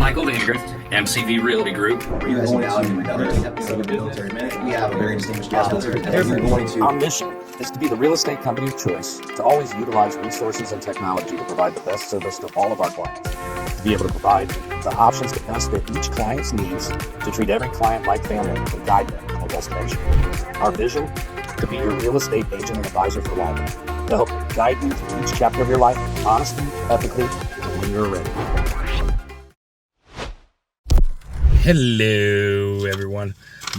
Michael Vandegrift, MCV Realty Group. We have a very distinguished guest with us. Our mission is to be the real estate company of choice, to always utilize resources and technology to provide the best service to all of our clients, to be able to provide the options to best fit each client's needs, to treat every client like family, and guide them to a destination. Our vision, to be your real estate agent and advisor for life, to help guide you through each chapter of your life, honestly, ethically, and when you're ready. Hello, everyone.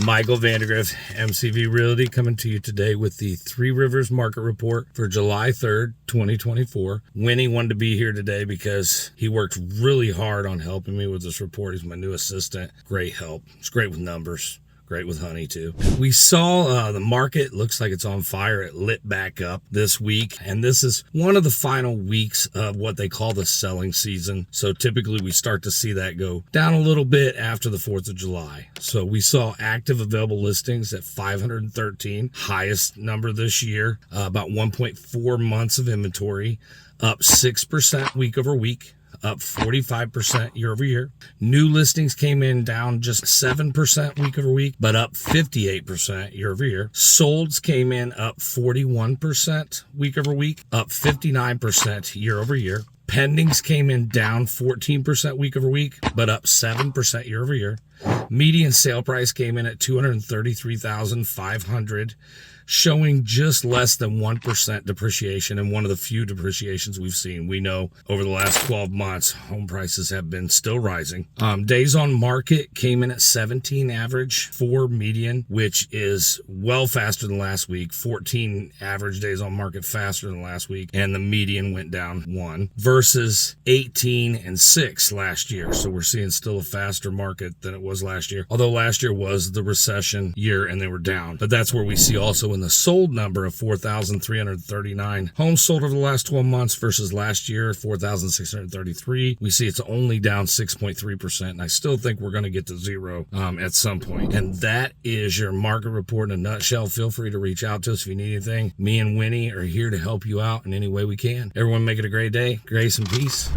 Michael Vandegrift, MCV Realty, coming to you today with the 3Rivers Market Report for July 3rd, 2024. Winnie wanted to be here today because he worked really hard on helping me with this report. He's my new assistant. Great help. It's great with numbers. Great with honey, too. We saw the market looks like it's on fire. It lit back up this week, and this is one of the final weeks of what they call the selling season. So typically we start to see that go down a little bit after the 4th of July. So we saw active available listings at 513, highest number this year, about 1.4 months of inventory, up 6% week over week. Up 45% year over year. New listings came in down just 7% week over week, but up 58% year over year. Solds came in up 41% week over week, up 59% year over year. Pendings came in down 14% week over week, but up 7% year over year. Median sale price came in at $233,500, showing just less than 1% depreciation, and one of the few depreciations we've seen. We know over the last 12 months, home prices have been still rising. Days on market came in at 17 average for median, which is well faster than last week. 14 average days on market faster than last week, and the median went down 1 versus 18 and 6 last year. So we're seeing still a faster market than it was last year, although last year was the recession year and they were down. But that's where we see also in the sold number of 4,339 homes sold over the last 12 months versus last year 4,633. We see it's only down 6.3%, and I still think we're going to get to zero at some point. And that is your market report in a nutshell. Feel free to reach out to us if you need anything. Me and Winnie are here to help you out in any way we can. Everyone make it a great day. Grace and peace.